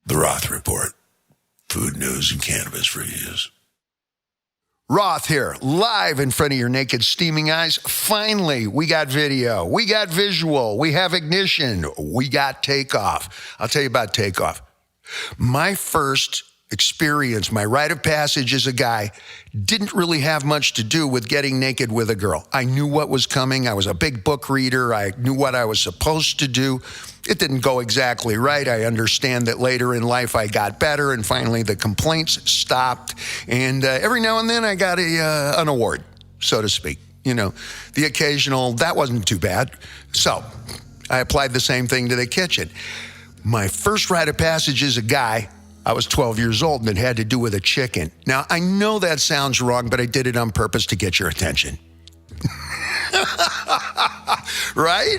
The Roth Report. Food news and cannabis reviews. Roth here, live in front of your naked, steaming eyes. Finally, we got video. We got visual. We have ignition. We got takeoff. I'll tell you about takeoff. My first experience, my rite of passage as a guy, didn't really have much to do with getting naked with a girl. I knew what was coming. I was a big book reader. I knew what I was supposed to do. It didn't go exactly right. I understand that later in life I got better, and finally the complaints stopped. And every now and then I got an award, so to speak. You know, the occasional, that wasn't too bad. So I applied the same thing to the kitchen. My first rite of passage as a guy, I was 12 years old, and it had to do with a chicken. Now, I know that sounds wrong, but I did it on purpose to get your attention. Right?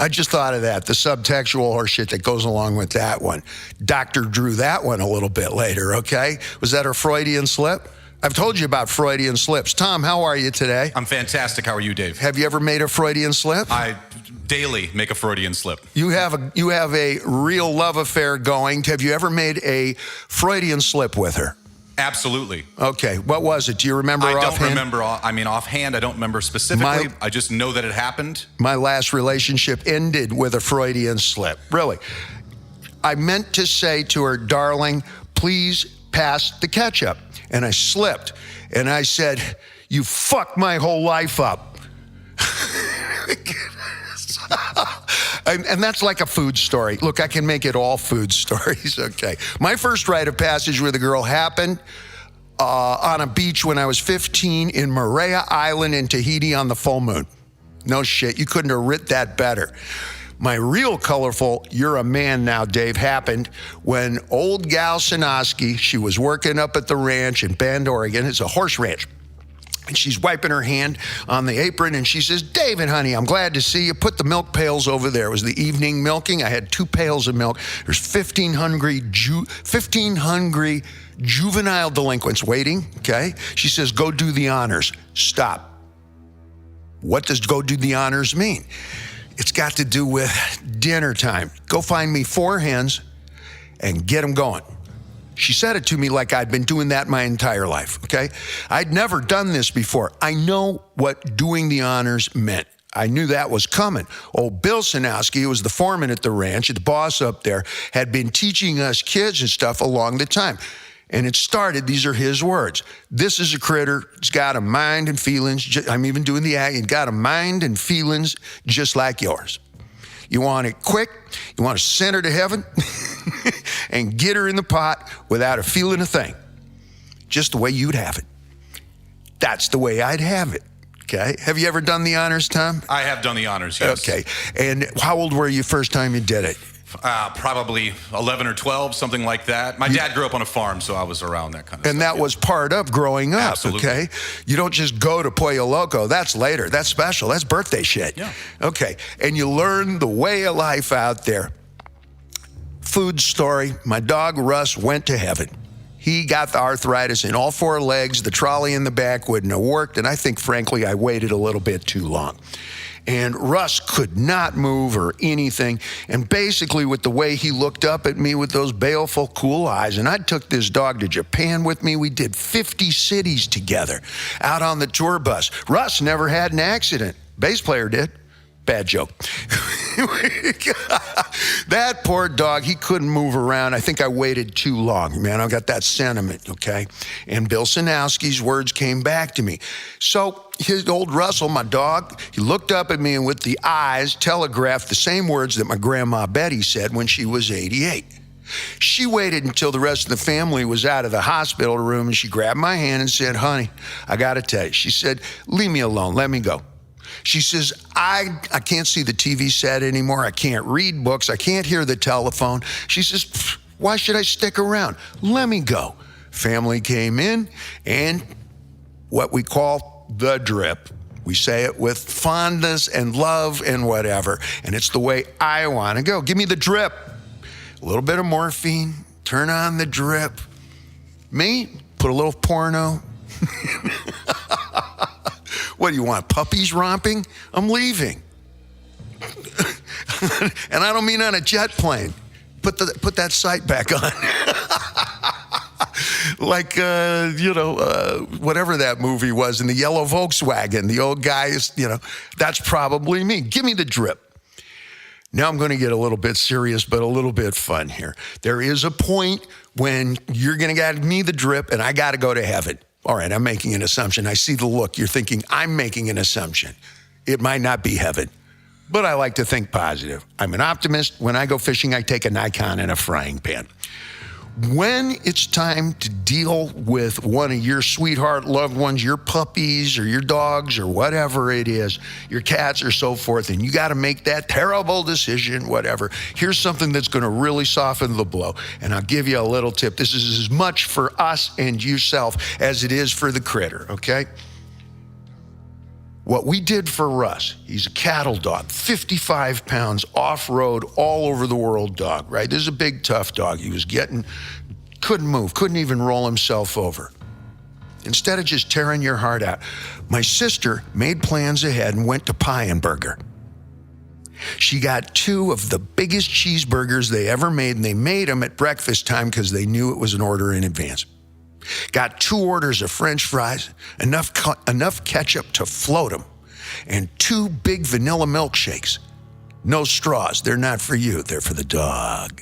I just thought of that, the subtextual horseshit that goes along with that one. Doctor drew that one a little bit later, okay? Was that a Freudian slip? I've told you about Freudian slips. Tom, how are you today? I'm fantastic. How are you, Dave? Have you ever made a Freudian slip? I daily make a Freudian slip. You have a real love affair going. Have you ever made a Freudian slip with her? Absolutely. Okay. What was it? Do you remember offhand? I don't remember. Offhand, I don't remember specifically. I just know that it happened. My last relationship ended with a Freudian slip. Really. I meant to say to her, darling, please pass the ketchup. And I slipped. And I said, you fucked my whole life up. And that's like a food story. Look, I can make it all food stories, okay. My first rite of passage with a girl happened on a beach when I was 15 in Moorea Island in Tahiti on the full moon. No shit, you couldn't have writ that better. My real colorful, you're a man now, Dave, happened when old gal Sinoski, she was working up at the ranch in Bend, Oregon. It's a horse ranch. And she's wiping her hand on the apron, and she says, David, honey, I'm glad to see you. Put the milk pails over there. It was the evening milking. I had 2 pails of milk. There's 15 hungry juvenile delinquents waiting, okay? She says, go do the honors. Stop. What does go do the honors mean? It's got to do with dinner time. Go find me 4 hens and get them going. She said it to me like I'd been doing that my entire life, okay? I'd never done this before. I know what doing the honors meant. I knew that was coming. Old Bill Sinowski, who was the foreman at the ranch, the boss up there, had been teaching us kids and stuff along the time. And it started, these are his words. This is a critter, it's got a mind and feelings. I'm even doing the act. It's got a mind and feelings just like yours. You want it quick, you want to send her to heaven and get her in the pot without her feeling a thing. Just the way you'd have it. That's the way I'd have it, okay? Have you ever done the honors, Tom? I have done the honors, yes. Okay, and how old were you first time you did it? Probably 11 or 12, something like that. My dad grew up on a farm, so I was around that kind of stuff. And that was part of growing up, Absolutely. Okay? You don't just go to Pollo Loco. That's later. That's special. That's birthday shit. Yeah. Okay. And you learn the way of life out there. Food story. My dog, Russ, went to heaven. He got the arthritis in all 4 legs. The trolley in the back wouldn't have worked. And I think, frankly, I waited a little bit too long. And Russ could not move or anything. And basically with the way he looked up at me with those baleful, cool eyes, and I took this dog to Japan with me. We did 50 cities together out on the tour bus. Russ never had an accident. Bass player did. Bad joke. That poor dog, he couldn't move around. I think I waited too long, man. I got that sentiment, okay? And Bill Sinowski's words came back to me. So his old Russell, my dog, he looked up at me and with the eyes telegraphed the same words that my grandma Betty said when she was 88. She waited until the rest of the family was out of the hospital room, and she grabbed my hand and said, honey, I got to tell you. She said, leave me alone. Let me go. She says, I can't see the TV set anymore. I can't read books. I can't hear the telephone. She says, why should I stick around? Let me go. Family came in, and what we call the drip. We say it with fondness and love and whatever, and it's the way I want to go. Give me the drip. A little bit of morphine, turn on the drip. Me, put a little porno. What do you want, puppies romping? I'm leaving. And I don't mean on a jet plane. Put that sight back on. Like, whatever that movie was in the yellow Volkswagen, the old guys, that's probably me. Give me the drip. Now I'm going to get a little bit serious, but a little bit fun here. There is a point when you're going to get me the drip and I got to go to heaven. All right, I'm making an assumption. I see the look. You're thinking I'm making an assumption. It might not be heaven, but I like to think positive. I'm an optimist. When I go fishing, I take a Nikon and a frying pan. When it's time to deal with one of your sweetheart loved ones, your puppies or your dogs or whatever it is, your cats or so forth, and you got to make that terrible decision, whatever, here's something that's going to really soften the blow. And I'll give you a little tip. This is as much for us and yourself as it is for the critter, okay? What we did for Russ, he's a cattle dog, 55 pounds, off-road, all over the world dog, right? This is a big, tough dog. He was couldn't move, couldn't even roll himself over. Instead of just tearing your heart out, my sister made plans ahead and went to Pie and Burger. She got 2 of the biggest cheeseburgers they ever made, and they made them at breakfast time because they knew it was an order in advance. Got 2 orders of French fries, enough ketchup to float them, and 2 big vanilla milkshakes. No straws. They're not for you. They're for the dog.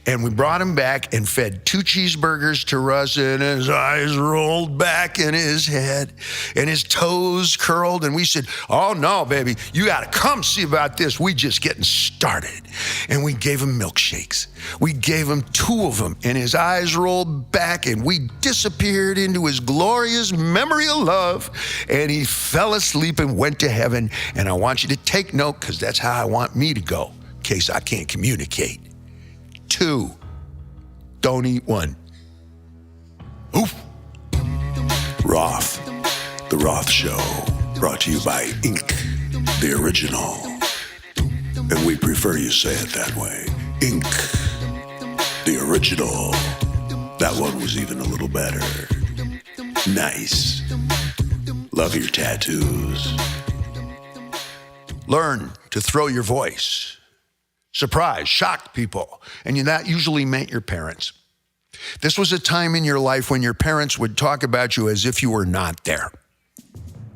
And we brought him back and fed 2 cheeseburgers to Russ, and his eyes rolled back in his head and his toes curled. And we said, oh no, baby, you got to come see about this. We just getting started. And we gave him milkshakes. We gave him 2 of them, and his eyes rolled back, and we disappeared into his glorious memory of love. And he fell asleep and went to heaven. And I want you to take note, because that's how I want me to go, in case I can't communicate. 2. Don't eat 1. Oof. Roth, The Roth Show, brought to you by Ink, the original. And we prefer you say it that way. Ink, the original. That one was even a little better. Nice. Love your tattoos. Learn to throw your voice. Surprise, shock people. And that usually meant your parents. This was a time in your life when your parents would talk about you as if you were not there.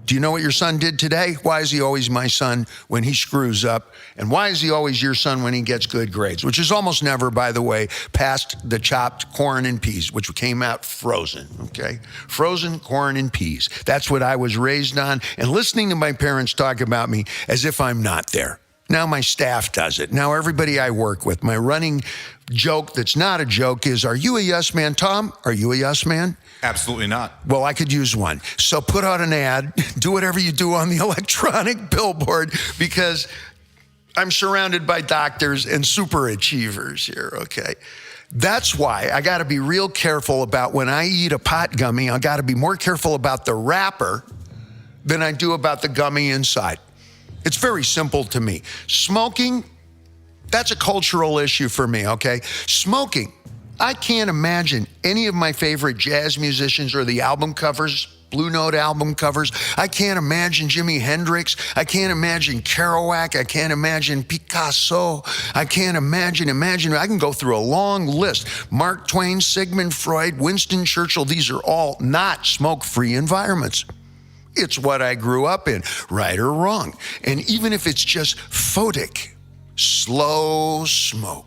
Do you know what your son did today? Why is he always my son when he screws up? And why is he always your son when he gets good grades? Which is almost never, by the way, past the chopped corn and peas, which came out frozen, okay? Frozen corn and peas. That's what I was raised on. And listening to my parents talk about me as if I'm not there. Now my staff does it. Now everybody I work with, my running joke that's not a joke is, are you a yes man, Tom? Are you a yes man? Absolutely not. Well, I could use one. So put out an ad, do whatever you do on the electronic billboard, because I'm surrounded by doctors and super achievers here, okay? That's why I got to be real careful about when I eat a pot gummy. I got to be more careful about the wrapper than I do about the gummy inside. It's very simple to me. Smoking, that's a cultural issue for me, okay? Smoking, I can't imagine any of my favorite jazz musicians or the album covers, Blue Note album covers. I can't imagine Jimi Hendrix. I can't imagine Kerouac. I can't imagine Picasso. I can't imagine. I can go through a long list. Mark Twain, Sigmund Freud, Winston Churchill. These are all not smoke-free environments. It's what I grew up in, right or wrong. And even if it's just photic, slow smoke.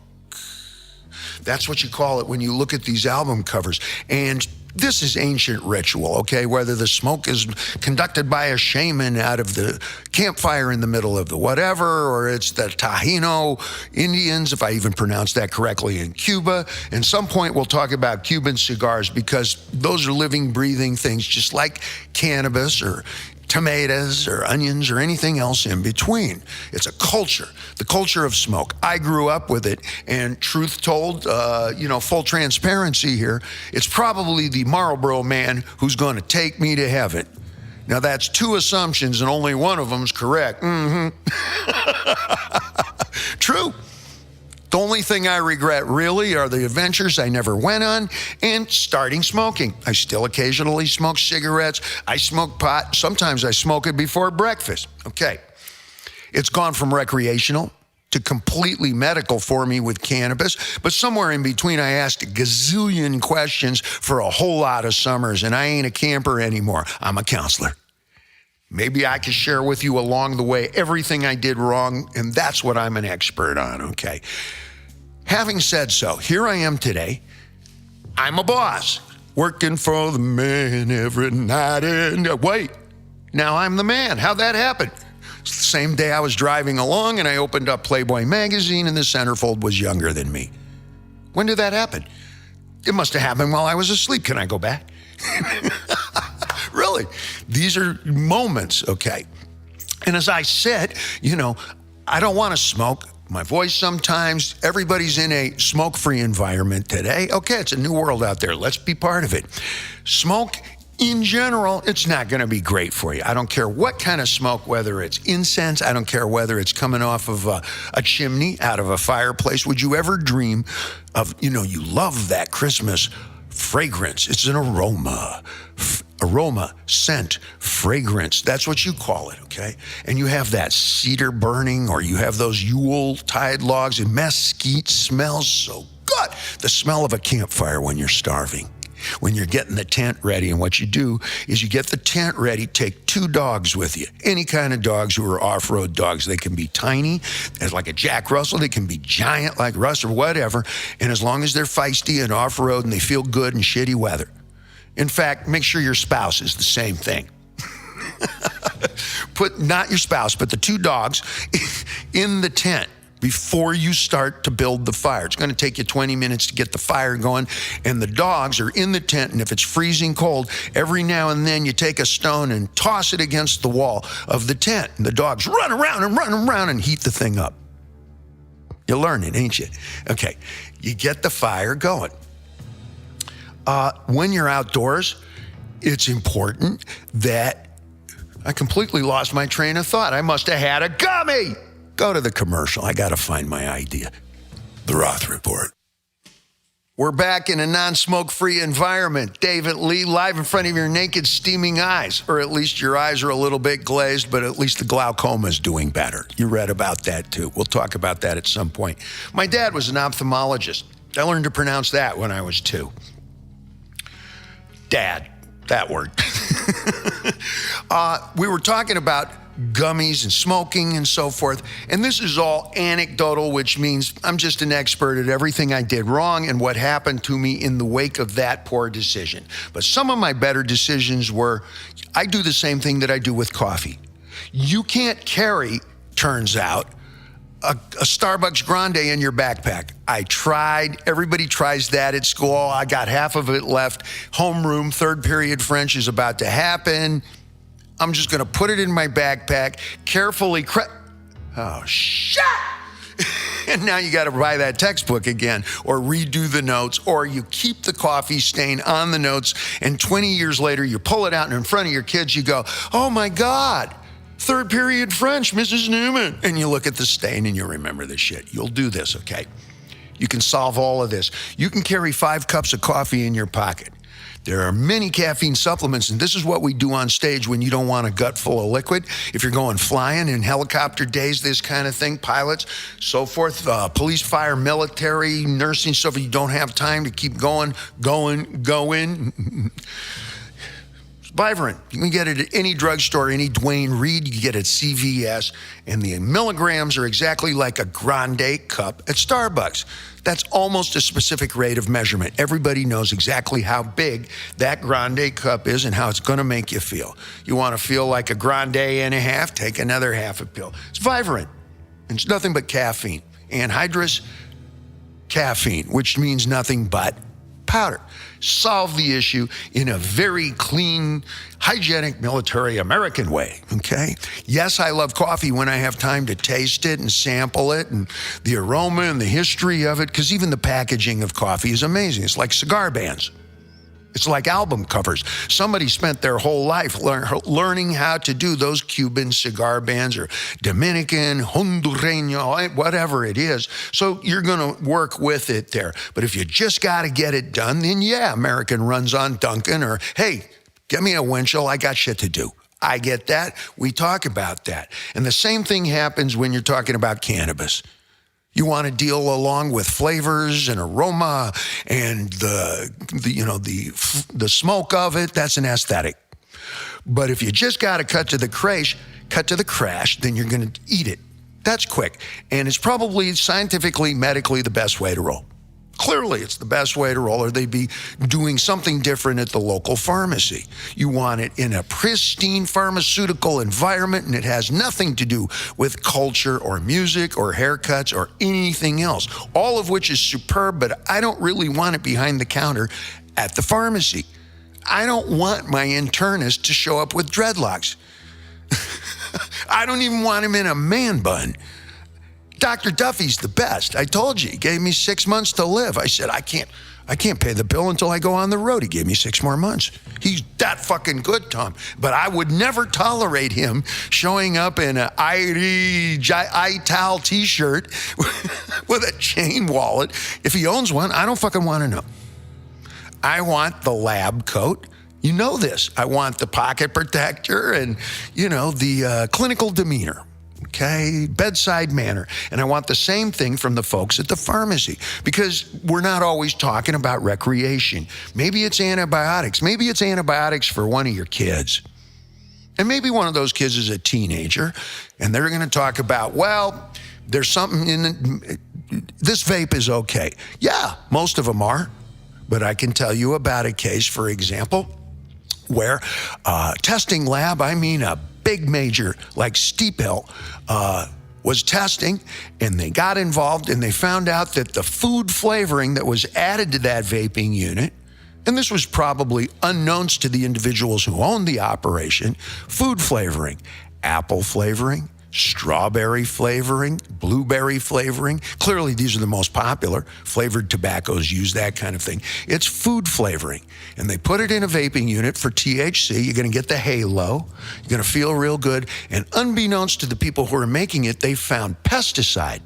That's what you call it when you look at these album covers. And this is ancient ritual, okay? Whether the smoke is conducted by a shaman out of the campfire in the middle of the whatever, or it's the Taino Indians, if I even pronounced that correctly, in Cuba. And some point we'll talk about Cuban cigars, because those are living, breathing things, just like cannabis or tomatoes or onions or anything else in between. It's a culture, the culture of smoke. I grew up with it, and truth told, full transparency here, it's probably the Marlboro man who's going to take me to heaven. Now that's 2 assumptions, and only one of them's correct. True. The only thing I regret really are the adventures I never went on and starting smoking. I still occasionally smoke cigarettes. I smoke pot. Sometimes I smoke it before breakfast. Okay. It's gone from recreational to completely medical for me with cannabis, but somewhere in between I asked a gazillion questions for a whole lot of summers, and I ain't a camper anymore. I'm a counselor. Maybe I can share with you along the way everything I did wrong, and that's what I'm an expert on, okay? Having said so, here I am today. I'm a boss, working for the man every night and wait. Now I'm the man. How'd that happen? It's the same day I was driving along and I opened up Playboy magazine and the centerfold was younger than me. When did that happen? It must have happened while I was asleep. Can I go back? Really? These are moments, okay? And as I said, I don't want to smoke. My voice sometimes, everybody's in a smoke-free environment today. Okay, it's a new world out there. Let's be part of it. Smoke, in general, it's not going to be great for you. I don't care what kind of smoke, whether it's incense, I don't care whether it's coming off of a chimney, out of a fireplace. Would you ever dream of, you love that Christmas fragrance. It's an aroma, scent, fragrance. That's what you call it, okay? And you have that cedar burning, or you have those Yule-tide logs, and mesquite smells so good. The smell of a campfire when you're starving, when you're getting the tent ready. And what you do is you get the tent ready, take 2 dogs with you, any kind of dogs who are off-road dogs. They can be tiny, as like a Jack Russell. They can be giant like Russ or whatever. And as long as they're feisty and off-road and they feel good in shitty weather. In fact, make sure your spouse is the same thing. Put not your spouse, but the 2 dogs in the tent before you start to build the fire. It's going to take you 20 minutes to get the fire going, and the dogs are in the tent, and if it's freezing cold, every now and then you take a stone and toss it against the wall of the tent, and the dogs run around and heat the thing up. You're learning, ain't you? Okay, you get the fire going. When you're outdoors, it's important that I completely lost my train of thought. I must have had a gummy. Go to the commercial. I got to find my idea. The Roth Report. We're back in a non-smoke-free environment. David Lee, live in front of your naked, steaming eyes. Or at least your eyes are a little bit glazed, but at least the glaucoma is doing better. You read about that, too. We'll talk about that at some point. My dad was an ophthalmologist. I learned to pronounce that when I was 2. Dad, that word. We were talking about gummies and smoking and so forth. And this is all anecdotal, which means I'm just an expert at everything I did wrong and what happened to me in the wake of that poor decision. But some of my better decisions were, I do the same thing that I do with coffee. You can't carry, turns out, a Starbucks Grande in your backpack. I tried. Everybody tries that at school. I got half of it left. Homeroom, 3rd period French is about to happen. I'm just going to put it in my backpack, carefully. Oh, shit! And now you got to buy that textbook again, or redo the notes, or you keep the coffee stain on the notes, and 20 years later, you pull it out and in front of your kids, you go, oh my God, 3rd period French, Mrs. Newman. And you look at the stain and you remember this shit. You'll do this, okay? You can solve all of this. You can carry 5 cups of coffee in your pocket. There are many caffeine supplements, and this is what we do on stage when you don't want a gut full of liquid. If you're going flying in helicopter days, this kind of thing, pilots, so forth, police, fire, military, nursing, so if you don't have time to keep going. Vibrant. You can get it at any drugstore, any Dwayne Reed. You can get it at CVS. And the milligrams are exactly like a Grande cup at Starbucks. That's almost a specific rate of measurement. Everybody knows exactly how big that Grande cup is and how it's going to make you feel. You want to feel like a Grande and a half? Take another half a pill. It's Vibrant. It's nothing but caffeine. Anhydrous caffeine, which means nothing but powder. Solve the issue in a very clean, hygienic, military American way, okay? Yes, I love coffee when I have time to taste it and sample it and the aroma and the history of it, because even the packaging of coffee is amazing. It's like cigar bands. It's like album covers. Somebody spent their whole life learning how to do those Cuban cigar bands or Dominican, Hondureño, whatever it is. So you're going to work with it there. But if you just got to get it done, then yeah, American runs on Dunkin' or, hey, get me a Winchell, I got shit to do. I get that. We talk about that. And the same thing happens when you're talking about cannabis. You want to deal along with flavors and aroma and the smoke of it. That's an aesthetic. But if you just got to cut to the crash, then you're going to eat it. That's quick. And it's probably scientifically, medically the best way to roll. Clearly, it's the best way to roll, or they'd be doing something different at the local pharmacy. You want it in a pristine pharmaceutical environment, and it has nothing to do with culture or music or haircuts or anything else, all of which is superb, but I don't really want it behind the counter at the pharmacy. I don't want my internist to show up with dreadlocks. I don't even want him in a man bun. Dr. Duffy's the best. I told you, he gave me 6 months to live. I said, I can't pay the bill until I go on the road. He gave me 6 more months. He's that fucking good, Tom. But I would never tolerate him showing up in an ITAL t-shirt with a chain wallet. If he owns one, I don't fucking want to know. I want the lab coat. You know this. I want the pocket protector and, the clinical demeanor. Okay, bedside manner. And I want the same thing from the folks at the pharmacy, because we're not always talking about recreation. Maybe it's antibiotics. Maybe it's antibiotics for one of your kids. And maybe one of those kids is a teenager, and they're going to talk about, well, there's something in this vape is okay. Yeah, most of them are. But I can tell you about a case, for example, where testing lab, I mean a big major like Steep Hill, was testing, and they got involved, and they found out that the food flavoring that was added to that vaping unit, and this was probably unknowns to the individuals who owned the operation, food flavoring, apple flavoring, strawberry flavoring, blueberry flavoring. Clearly, these are the most popular. Flavored tobaccos use that kind of thing. It's food flavoring. And they put it in a vaping unit for THC. You're going to get the halo. You're going to feel real good. And unbeknownst to the people who are making it, they found pesticide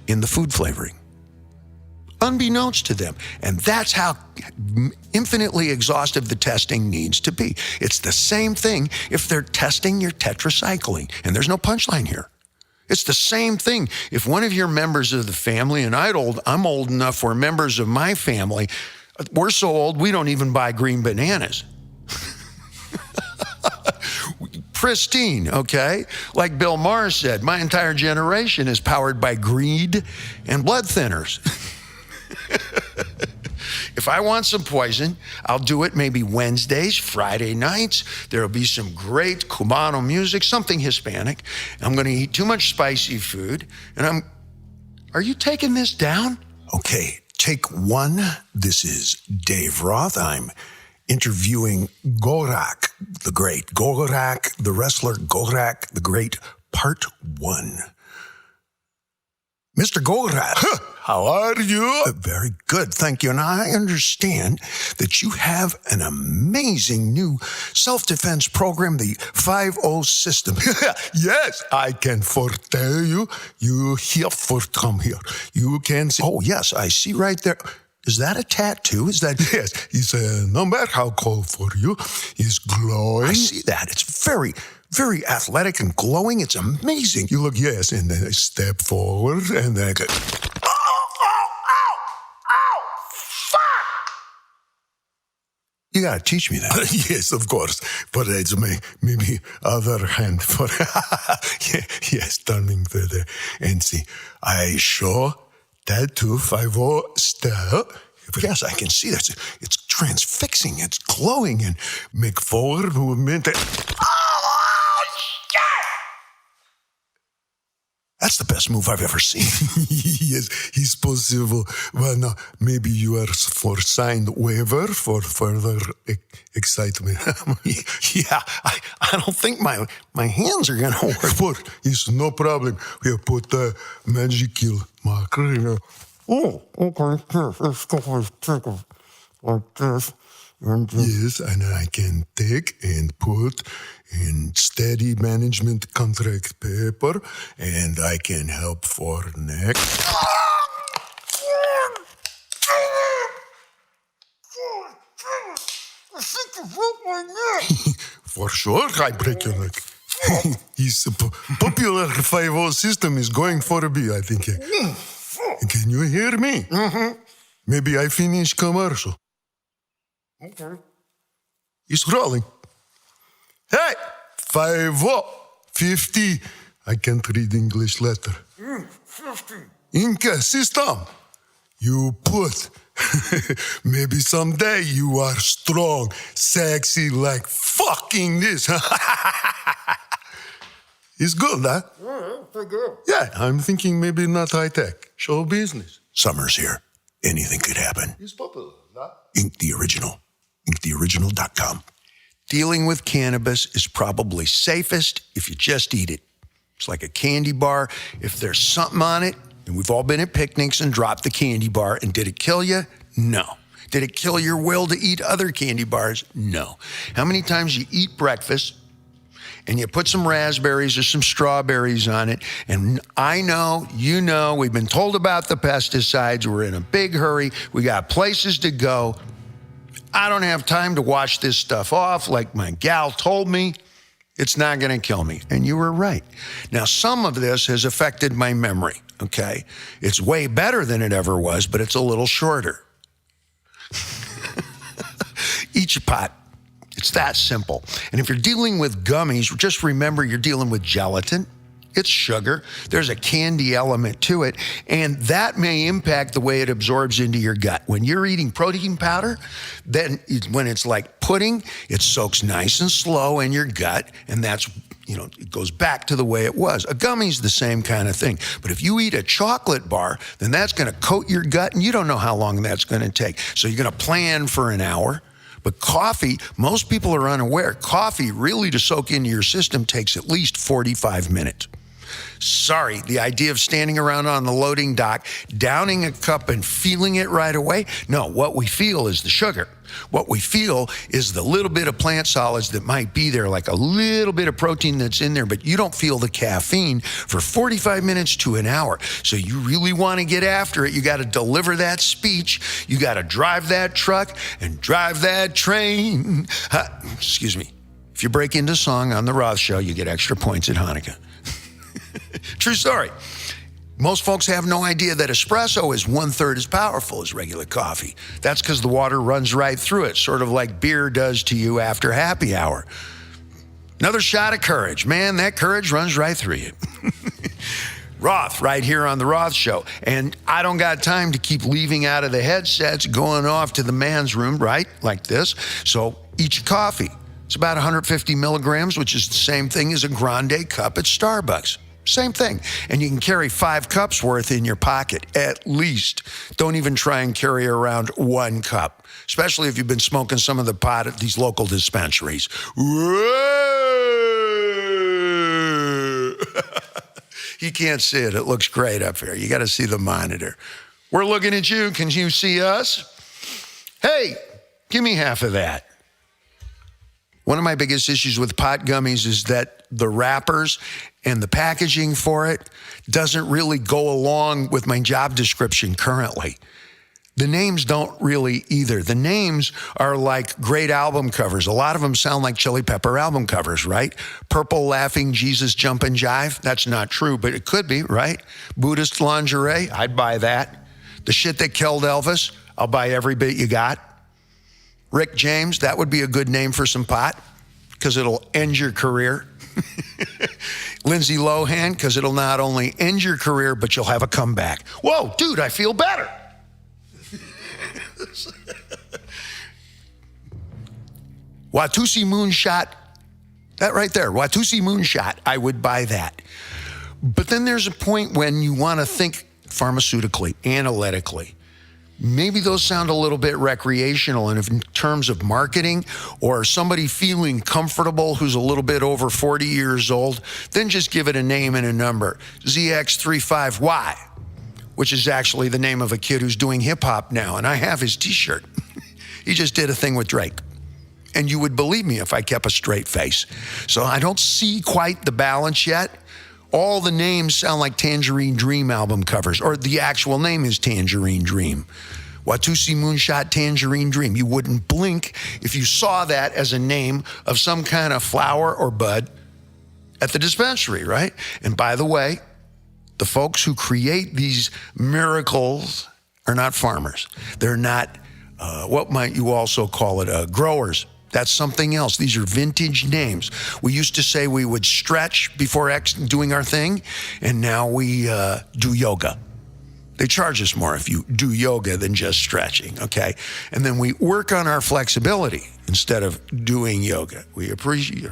in the food flavoring. Unbeknownst to them. And that's how infinitely exhaustive the testing needs to be. It's the same thing if they're testing your tetracycline, and there's no punchline here. It's the same thing if one of your members of the family, and I'm old enough where members of my family, we're so old we don't even buy green bananas. Pristine, okay? Like Bill Maher said, my entire generation is powered by greed and blood thinners. If I want some poison, I'll do it maybe Wednesdays, Friday nights. There'll be some great Cubano music, something Hispanic. I'm going to eat too much spicy food. And are you taking this down? Okay, take one. This is Dave Roth. I'm interviewing Gorak, the great. Gorak, the wrestler, Gorak, the great, part 1. Mr. Gorak, how are you? Very good, thank you. And I understand that you have an amazing new self-defense program, the 5-0 system. Yes, I can foretell you. You here for come here. You can see. Oh, yes, I see right there. Is that a tattoo? Is that? Yes, it's a number. How cold for you? It's glowing. I see that. It's very, very athletic and glowing. It's amazing. You look, yes, and then I step forward, and then I go, fuck! You gotta teach me that. Yes, of course. But it's maybe other hand for, yes, turning further and see. I show tattoo 5-0 step. Yes, I can see that. It's transfixing. It's glowing and make forward movement. That's the best move I've ever seen. Yes, it's possible. Well, no, maybe you are for signed waiver for further excitement. Yeah, I don't think my hands are going to work. But it's no problem. We put the magical marker here. Oh, okay. Let's go like this. Yes, and I can take and put in steady management contract paper, and I can help for next. I think you broke my neck. For sure, I break your neck. His popular 5-0 system is going for a beat, I think. Can you hear me? Mm-hmm. Maybe I finish commercial. Okay. It's rolling. Hey, 5-0, 50. I can't read English letter. 50. Inca system. You put. Maybe someday you are strong, sexy like fucking this. It's good, huh? Pretty good. Yeah, I'm thinking maybe not high tech. Show business. Summer's here. Anything could happen. It's popular, huh? Ink the Original. InkTheOriginal.com. Dealing with cannabis is probably safest if you just eat it. It's like a candy bar. If there's something on it, and we've all been at picnics and dropped the candy bar, and did it kill you? No. Did it kill your will to eat other candy bars? No. How many times you eat breakfast and you put some raspberries or some strawberries on it, and I know, you know, we've been told about the pesticides, we're in a big hurry, we got places to go. I don't have time to wash this stuff off like my gal told me. It's not going to kill me. And you were right. Now, some of this has affected my memory, okay? It's way better than it ever was, but it's a little shorter. Eat your pot. It's that simple. And if you're dealing with gummies, just remember you're dealing with gelatin. It's sugar. There's a candy element to it, and that may impact the way it absorbs into your gut. When you're eating protein powder, then when it's like pudding, it soaks nice and slow in your gut, and that's, it goes back to the way it was. A gummy's the same kind of thing. But if you eat a chocolate bar, then that's going to coat your gut, and you don't know how long that's going to take. So you're going to plan for an hour. But coffee, most people are unaware, coffee really to soak into your system takes at least 45 minutes. Sorry, the idea of standing around on the loading dock, downing a cup and feeling it right away? No, what we feel is the sugar. What we feel is the little bit of plant solids that might be there, like a little bit of protein that's in there, but you don't feel the caffeine for 45 minutes to an hour. So you really want to get after it. You got to deliver that speech. You got to drive that truck and drive that train. Excuse me. If you break into song on the Roth Show, you get extra points at Hanukkah. True story. Most folks have no idea that espresso is 1/3 as powerful as regular coffee. That's because the water runs right through it, sort of like beer does to you after happy hour. Another shot of courage. Man, that courage runs right through you. Roth, right here on the Roth Show. And I don't got time to keep leaving out of the headsets, going off to the man's room, right? Like this. So eat your coffee. It's about 150 milligrams, which is the same thing as a Grande cup at Starbucks. Same thing. And you can carry 5 cups worth in your pocket, at least. Don't even try and carry around 1 cup, especially if you've been smoking some of the pot at these local dispensaries. You can't see it. It looks great up here. You got to see the monitor. We're looking at you. Can you see us? Hey, give me half of that. One of my biggest issues with pot gummies is that the wrappers and the packaging for it doesn't really go along with my job description currently. The names don't really either. The names are like great album covers. A lot of them sound like Chili Pepper album covers, right? Purple Laughing Jesus Jump and Jive. That's not true, but it could be, right? Buddhist Lingerie. I'd buy that. The Shit That Killed Elvis. I'll buy every bit you got. Rick James, that would be a good name for some pot because it'll end your career. Lindsay Lohan, because it'll not only end your career, but you'll have a comeback. Whoa, dude, I feel better. Watusi Moonshot, that right there, Watusi Moonshot, I would buy that. But then there's a point when you want to think pharmaceutically, analytically. Maybe those sound a little bit recreational, and if in terms of marketing or somebody feeling comfortable who's a little bit over 40 years old, then just give it a name and a number. ZX35Y, which is actually the name of a kid who's doing hip hop now, and I have his t-shirt. He just did a thing with Drake. And you would believe me if I kept a straight face. So I don't see quite the balance yet. All the names sound like Tangerine Dream album covers, or the actual name is Tangerine Dream. Watusi Moonshot Tangerine Dream. You wouldn't blink if you saw that as a name of some kind of flower or bud. at the dispensary, right? And by the way, the folks who create these miracles are not farmers. They're not, what might you also call it, growers. That's something else. These are vintage names. We used to say we would stretch before doing our thing, and now we do yoga. They charge us more if you do yoga than just stretching, okay? And then we work on our flexibility instead of doing yoga. We appreciate,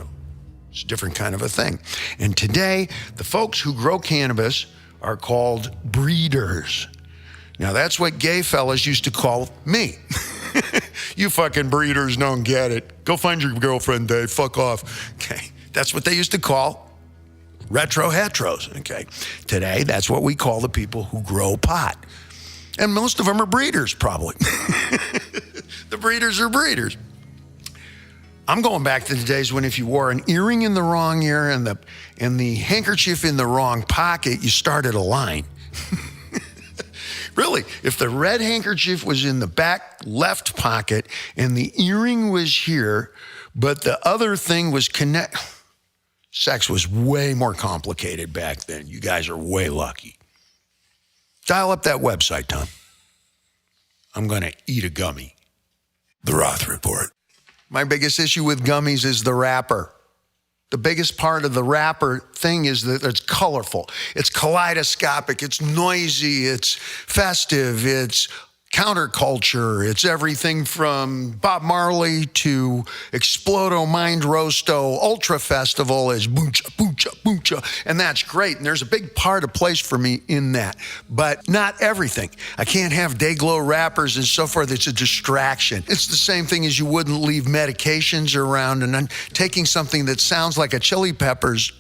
it's a different kind of a thing. And today, the folks who grow cannabis are called breeders. Now, that's what gay fellas used to call me. You fucking breeders don't get it. Go find your girlfriend, Dave. Fuck off. Okay, that's what they used to call retro heteros, okay? Today, that's what we call the people who grow pot. And most of them are breeders, probably. The breeders are breeders. I'm going back to the days when if you wore an earring in the wrong ear and the handkerchief in the wrong pocket, you started a line. Really, if the red handkerchief was in the back left pocket and the earring was here, but the other thing was sex was way more complicated back then. You guys are way lucky. Dial up that website, Tom. I'm going to eat a gummy. The Roth Report. My biggest issue with gummies is the wrapper. The biggest part of the wrapper thing is that it's colorful. It's kaleidoscopic. It's noisy. It's festive. It's counterculture. It's everything from Bob Marley to Explodo, Mind Roasto, Ultra Festival is booncha, booncha, booncha. And that's great. And there's a big part of place for me in that. But not everything. I can't have Dayglow wrappers and so forth. It's a distraction. It's the same thing as you wouldn't leave medications around. And then taking something that sounds like a chili peppers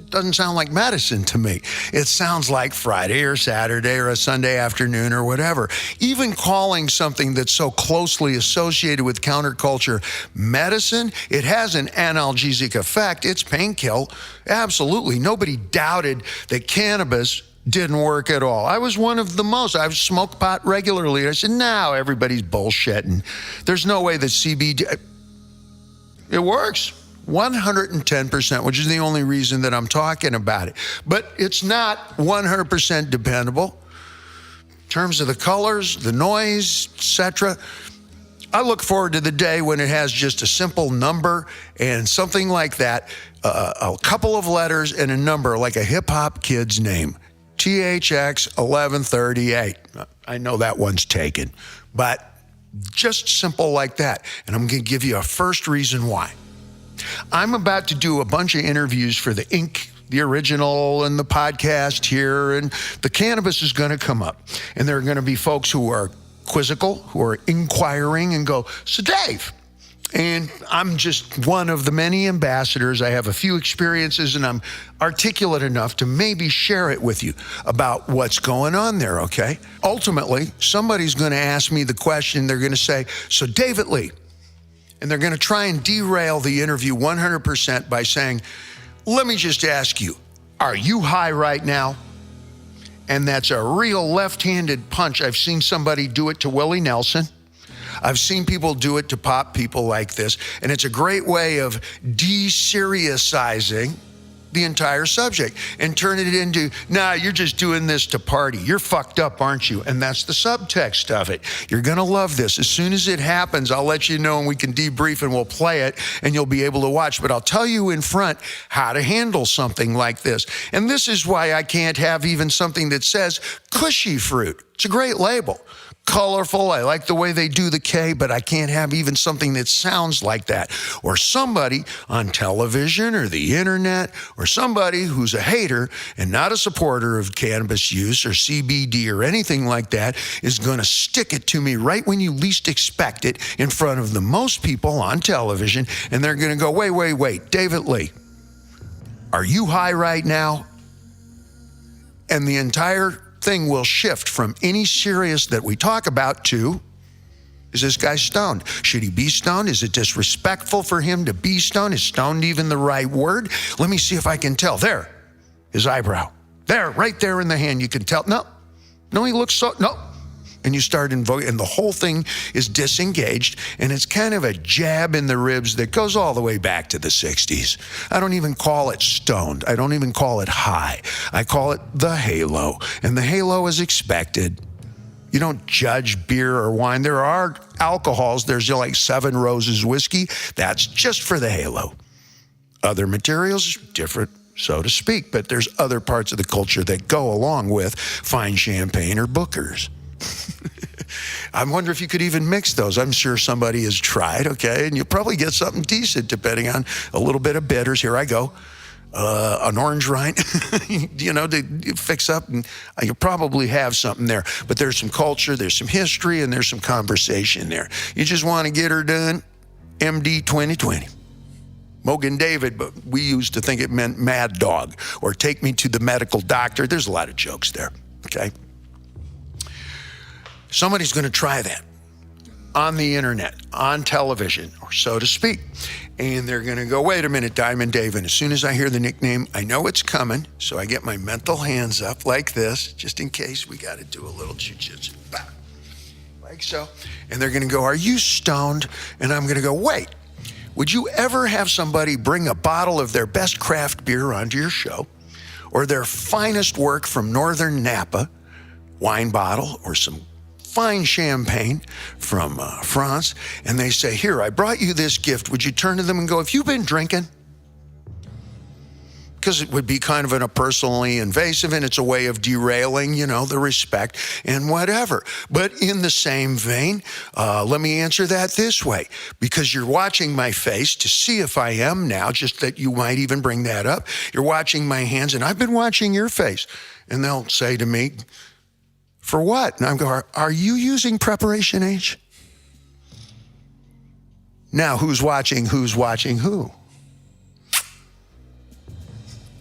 doesn't sound like medicine to me. It sounds like Friday or Saturday or a Sunday afternoon or whatever. Even calling something that's so closely associated with counterculture medicine, it has an analgesic effect. It's painkill. Absolutely. Nobody doubted that cannabis didn't work at all. I was one of the most. I've smoked pot regularly. I said, no, everybody's bullshitting. There's no way that CBD, it works. 110%, which is the only reason that I'm talking about it. But it's not 100% dependable. In terms of the colors, the noise, etc., I look forward to the day when it has just a simple number and something like that, a couple of letters and a number like a hip-hop kid's name, THX 1138. I know that one's taken, but just simple like that. And I'm going to give you a first reason why. I'm about to do a bunch of interviews for the Inc., the original, and the podcast here, and the cannabis is going to come up. And there are going to be folks who are quizzical, who are inquiring and go, so Dave, and I'm just one of the many ambassadors. I have a few experiences and I'm articulate enough to maybe share it with you about what's going on there, okay? Ultimately, somebody's going to ask me the question. They're going to say, so David Lee, and they're going to try and derail the interview 100% by saying, let me just ask you, are you high right now? And that's a real left-handed punch. I've seen somebody do it to Willie Nelson. I've seen people do it to pop people like this. And it's a great way of de-seriosizing the entire subject and turn it into, nah, you're just doing this to party. You're fucked up, aren't you? And that's the subtext of it. You're going to love this. As soon as it happens, I'll let you know and we can debrief and we'll play it and you'll be able to watch. But I'll tell you in front how to handle something like this. And this is why I can't have even something that says cushy fruit. It's a great label. Colorful. I like the way they do the K, but I can't have even something that sounds like that. Or somebody on television or the internet or somebody who's a hater and not a supporter of cannabis use or CBD or anything like that is going to stick it to me right when you least expect it in front of the most people on television. And they're going to go, wait, David Lee, are you high right now? And the entire thing will shift from any serious that we talk about to, is this guy stoned? Should he be stoned? Is it disrespectful for him to be stoned? Is stoned even the right word? Let me see if I can tell. There, his eyebrow. There, right there in the hand, you can tell. No, he looks so, no. and you start invoking, and the whole thing is disengaged, and it's kind of a jab in the ribs that goes all the way back to the 60s. I don't even call it stoned. I don't even call it high. I call it the halo, and the halo is expected. You don't judge beer or wine. There are alcohols. There's like Seven Roses whiskey. That's just for the halo. Other materials, different, so to speak, but there's other parts of the culture that go along with fine champagne or Booker's. I wonder if you could even mix those. I'm sure somebody has tried, okay? And you'll probably get something decent depending on a little bit of bitters. Here I go. An orange rind, to fix up, and you'll probably have something there. But there's some culture, there's some history, and there's some conversation there. You just want to get her done, MD 2020. Mogan David, but we used to think it meant mad dog, or take me to the medical doctor. There's a lot of jokes there, okay? Somebody's going to try that on the internet, on television, or so to speak. And they're going to go, wait a minute, Diamond Dave. And as soon as I hear the nickname, I know it's coming. So I get my mental hands up like this, just in case we got to do a little jiu-jitsu. Like so. And they're going to go, are you stoned? And I'm going to go, wait, would you ever have somebody bring a bottle of their best craft beer onto your show, or their finest work from Northern Napa, wine bottle, or some fine champagne from France, and they say, here, I brought you this gift. Would you turn to them and go, have you been drinking? Because it would be kind of a personally invasive, and it's a way of derailing, the respect and whatever. But in the same vein, let me answer that this way, because you're watching my face to see if I am now, just that you might even bring that up. You're watching my hands, and I've been watching your face. And they'll say to me, for what? And I'm going, are you using Preparation H? Now, who's watching who?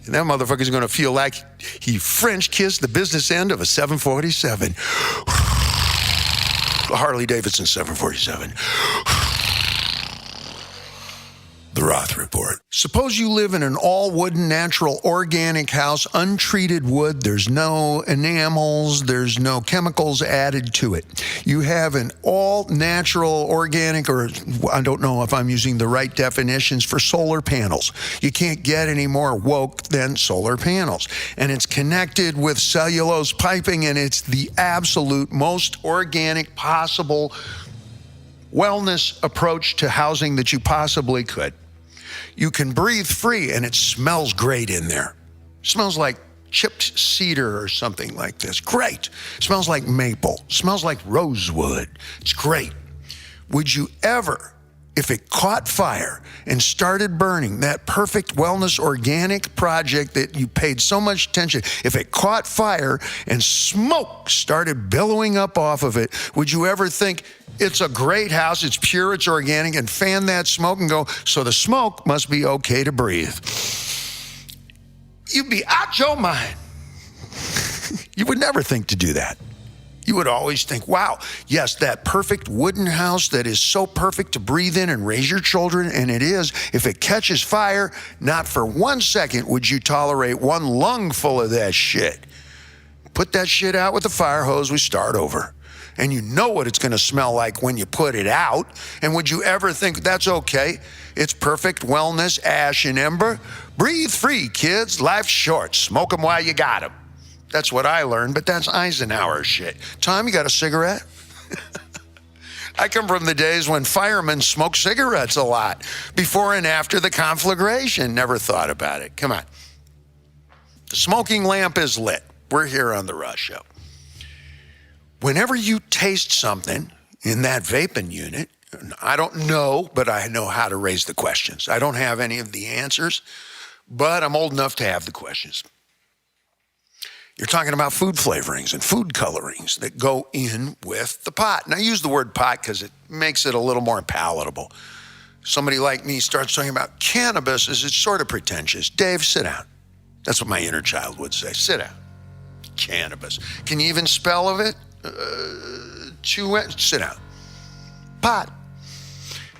And that motherfucker's going to feel like he French kissed the business end of a 747. A Harley Davidson 747. The Roth Report. Suppose you live in an all-wooden, natural, organic house, untreated wood. There's no enamels. There's no chemicals added to it. You have an all-natural, organic, or I don't know if I'm using the right definitions for solar panels. You can't get any more woke than solar panels. And it's connected with cellulose piping, and it's the absolute most organic possible wellness approach to housing that you possibly could. You can breathe free, and it smells great in there. Smells like chipped cedar or something like this. Great. Smells like maple. Smells like rosewood. It's great. Would you ever, if it caught fire and started burning, that perfect wellness organic project that you paid so much attention, if it caught fire and smoke started billowing up off of it, would you ever think, it's a great house, it's pure, it's organic, and fan that smoke and go, so the smoke must be okay to breathe? You'd be out your mind. You would never think to do that. You would always think, wow, yes, that perfect wooden house that is so perfect to breathe in and raise your children, and it is. If it catches fire, not for 1 second would you tolerate one lung full of that shit. Put that shit out with a fire hose, we start over. And you know what it's going to smell like when you put it out. And would you ever think that's okay? It's perfect wellness, ash and ember. Breathe free, kids. Life's short. Smoke them while you got them. That's what I learned, but that's Eisenhower shit. Tom, you got a cigarette? I come from the days when firemen smoked cigarettes a lot. Before and after the conflagration. Never thought about it. Come on. The smoking lamp is lit. We're here on The Roth Show. Whenever you taste something in that vaping unit, I don't know, but I know how to raise the questions. I don't have any of the answers, but I'm old enough to have the questions. You're talking about food flavorings and food colorings that go in with the pot. And I use the word pot because it makes it a little more palatable. Somebody like me starts talking about cannabis, it's sort of pretentious. Dave, sit down. That's what my inner child would say. Sit down. Cannabis. Can you even spell of it? Sit down. Pot.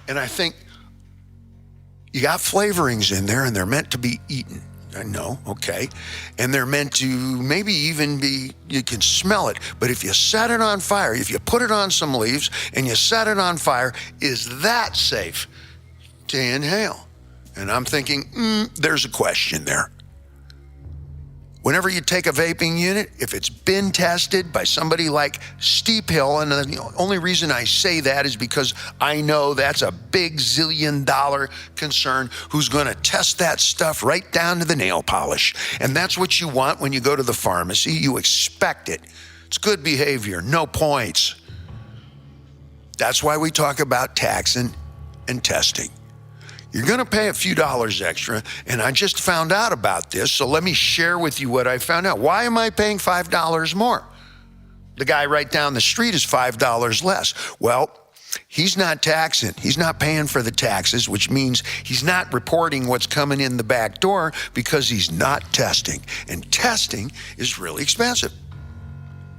And I think you got flavorings in there, and they're meant to be eaten. I know, okay. And they're meant to maybe even be, you can smell it. But if you set it on fire, if you put it on some leaves and you set it on fire, is that safe to inhale? And I'm thinking, there's a question there. Whenever you take a vaping unit, if it's been tested by somebody like Steep Hill, and the only reason I say that is because I know that's a big zillion-dollar concern who's going to test that stuff right down to the nail polish. And that's what you want when you go to the pharmacy. You expect it. It's good behavior, no points. That's why we talk about taxing and testing. You're going to pay a few dollars extra, and I just found out about this, so let me share with you what I found out. Why am I paying $5 more? The guy right down the street is $5 less. Well, he's not taxing. He's not paying for the taxes, which means he's not reporting what's coming in the back door because he's not testing. And testing is really expensive.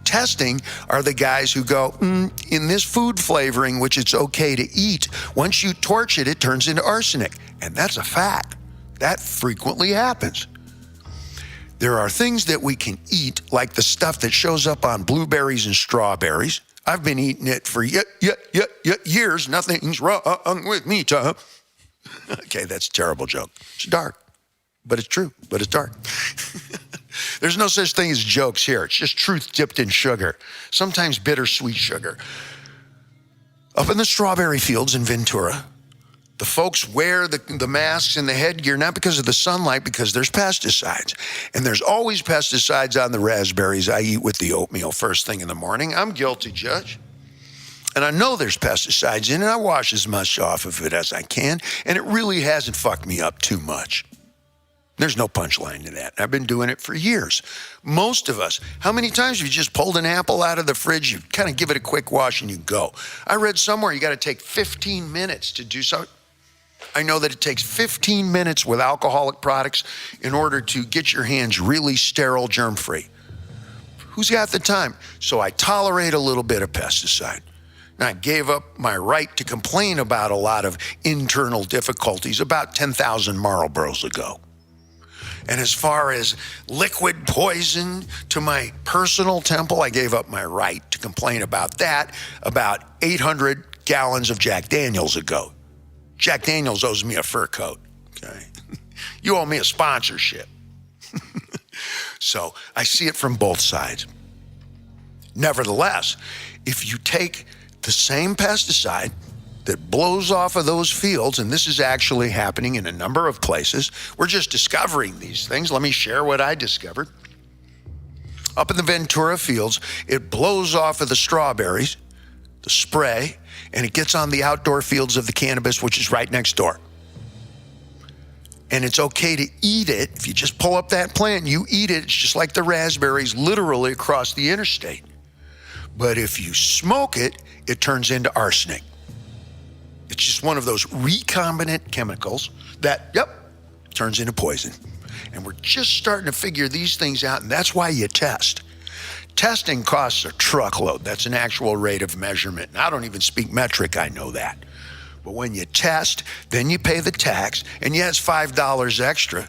Testing are the guys who go, in this food flavoring, which it's okay to eat, once you torch it, it turns into arsenic. And that's a fact. That frequently happens. There are things that we can eat, like the stuff that shows up on blueberries and strawberries. I've been eating it for years. Nothing's wrong with me, Tom. Okay, that's a terrible joke. It's dark, but it's true, but it's dark. There's no such thing as jokes here. It's just truth dipped in sugar, sometimes bittersweet sugar. Up in the strawberry fields in Ventura, the folks wear the masks and the headgear, not because of the sunlight, because there's pesticides. And there's always pesticides on the raspberries I eat with the oatmeal first thing in the morning. I'm guilty, Judge. And I know there's pesticides in it. I wash as much off of it as I can, and it really hasn't fucked me up too much. There's no punchline to that. I've been doing it for years. Most of us, how many times have you just pulled an apple out of the fridge, you kind of give it a quick wash and you go? I read somewhere you got to take 15 minutes to do something. I know that it takes 15 minutes with alcoholic products in order to get your hands really sterile, germ-free. Who's got the time? So I tolerate a little bit of pesticide. And I gave up my right to complain about a lot of internal difficulties about 10,000 Marlboros ago. And as far as liquid poison to my personal temple, I gave up my right to complain about that about 800 gallons of Jack Daniels ago. Jack Daniels owes me a fur coat, okay? You owe me a sponsorship. So I see it from both sides. Nevertheless, if you take the same pesticide that blows off of those fields, and this is actually happening in a number of places. We're just discovering these things. Let me share what I discovered. Up in the Ventura fields, it blows off of the strawberries, the spray, and it gets on the outdoor fields of the cannabis, which is right next door. And it's okay to eat it. If you just pull up that plant, you eat it. It's just like the raspberries literally across the interstate. But if you smoke it, it turns into arsenic. It's just one of those recombinant chemicals that, turns into poison. And we're just starting to figure these things out, and that's why you test. Testing costs a truckload. That's an actual rate of measurement. And I don't even speak metric, I know that. But when you test, then you pay the tax, and yeah, it's $5 extra,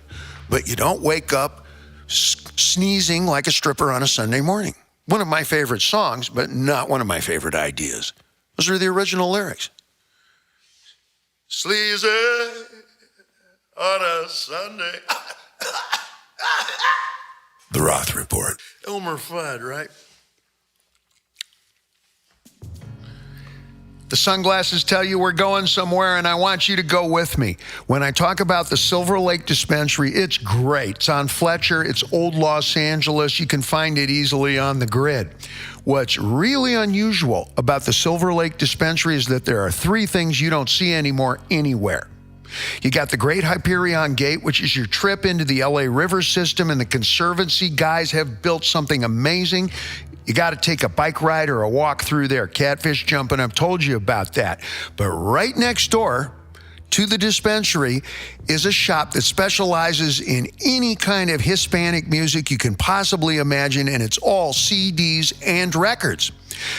but you don't wake up sneezing like a stripper on a Sunday morning. One of my favorite songs, but not one of my favorite ideas. Those are the original lyrics. Sleazy on a Sunday. The Roth Report. Elmer Fudd, right? The sunglasses tell you we're going somewhere, and I want you to go with me. When I talk about the Silver Lake Dispensary, it's great. It's on Fletcher. It's old Los Angeles. You can find it easily on the grid. What's really unusual about the Silver Lake Dispensary is that there are three things you don't see anymore anywhere. You got the Great Hyperion Gate, which is your trip into the LA River system, and the Conservancy guys have built something amazing. You got to take a bike ride or a walk through there. Catfish jumping, I've told you about that. But right next door to the dispensary is a shop that specializes in any kind of Hispanic music you can possibly imagine, and it's all CDs and records.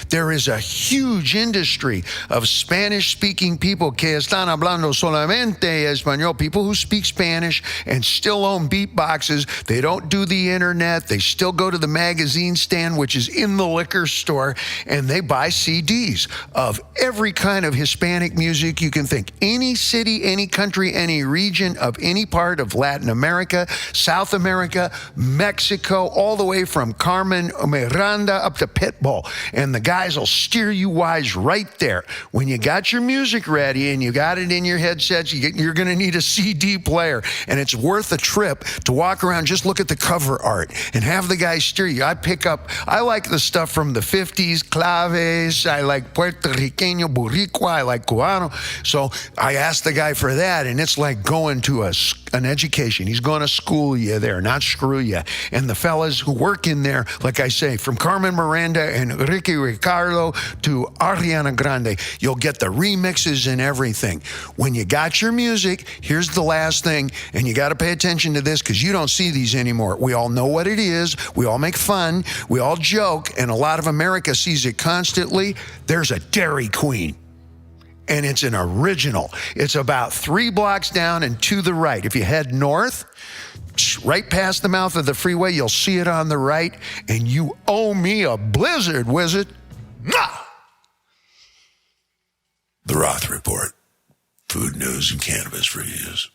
There is a huge industry of Spanish-speaking people que están hablando solamente español, people who speak Spanish and still own beatboxes. They don't do the internet. They still go to the magazine stand, which is in the liquor store, and they buy CDs of every kind of Hispanic music you can think. Any city, any country, any region of any part of Latin America, South America, Mexico, all the way from Carmen Miranda up to Pitbull. And the guys will steer you wise right there. When you got your music ready and you got it in your headsets, you're going to need a CD player. And it's worth a trip to walk around, just look at the cover art and have the guys steer you. I like the stuff from the 50s, claves. I like Puerto Riqueño, Boricua. I like Cubano. So I asked the guy for that, and it's like going to an education. He's going to school you there, not screw you. And the fellas who work in there, like I say, from Carmen Miranda and Ricky Ricardo to Ariana Grande, you'll get the remixes and everything. When you got your music, here's the last thing, and you got to pay attention to this because you don't see these anymore. We all know what it is. We all make fun. We all joke, and a lot of America sees it constantly. There's a Dairy Queen. And it's an original. It's about 3 blocks down and to the right. If you head north, right past the mouth of the freeway, you'll see it on the right, and you owe me a blizzard, wizard. Mwah! The Roth Report. Food news and cannabis reviews.